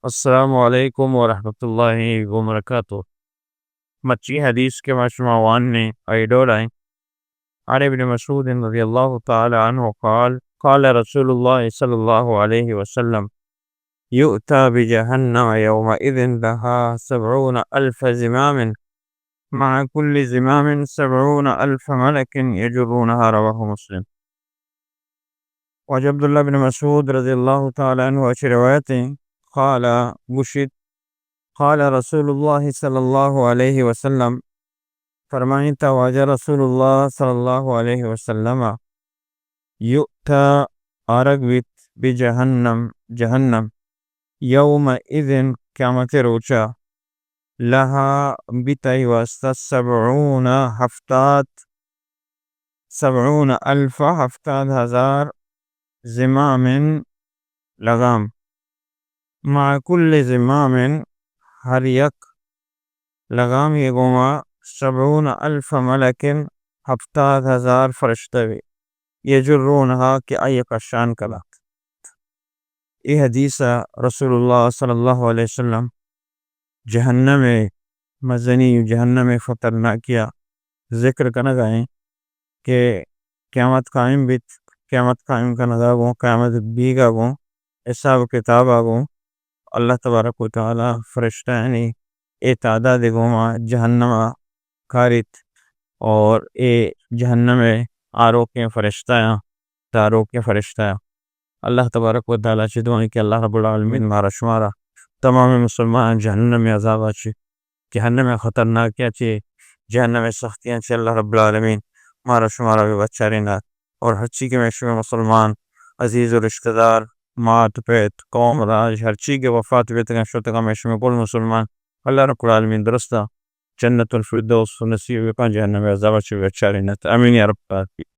السلام علیکم ورحمۃ اللہ وبرکاتہ۔ مچی حدیث کے مجموعان نے ایڈول آئیں عن ابن مسعود رضی اللہ تعالی عنہ قال قال رسول اللہ صلی اللہ علیہ وسلم یؤتى بجہنم یومئذ لها 70,000 زمام مع كل زمام 70,000 ملک یجرونها رواہ مسلم۔ وجب عبداللہ بن مسعود رضی اللہ تعالی عنہ اچھی روایتیں قال گشت قال رسول اللہ صلی اللہ علیہ وسلم فرمائیں تواجہ رسول اللہ صلی اللہ علیہ وسلم یؤتا آرگویت بجہنم جہنم یوم اذن قیامت روچا لہا بیتائی واسطہ 70,000 ہفتاد ہزار زمام لگام مع کل زمام ہر یک لگام یہ گوما 70,000 ملکن 70,000 فرشتوی یجرونہا کہ ایک شان کلا۔ یہ حدیث رسول اللہ صلی اللہ علیہ وسلم جہنم مزنی جہنم خطرناکیہ ذکر کرنا گئیں کہ قیامت قائم بیت قیامت قائم کرنا گوں قیامت بیگا گوں حساب کتاب آگوں اللہ تبارک و تعالی فرشتہ یعنی اے تعداد گوما جہنم کارت اور اے جہنم آرو کے فرشتہ تارو کے فرشتہ اللہ تبارک و تعالی سے دعائیں کہ اللہ رب العالمین مارا شمارا تمام مسلمان جہنم میں عذاب آچے جہنم خطرناک اچے جہنم سختیاں چے اللہ رب العالمین مارا شمارا بھی بچہ رہنا اور ہر چیز کے میشو مسلمان عزیز و رشتہ دار مات پیت قوم راج ہر چیز کے وفات بیتگاں شتگاں میشو میں کل مسلمان اللہ رب العالمین درستہ جنت الفردوس نصیب کان جہنم عذاب اچے بچہ رہنا آمین یا رب العالمین۔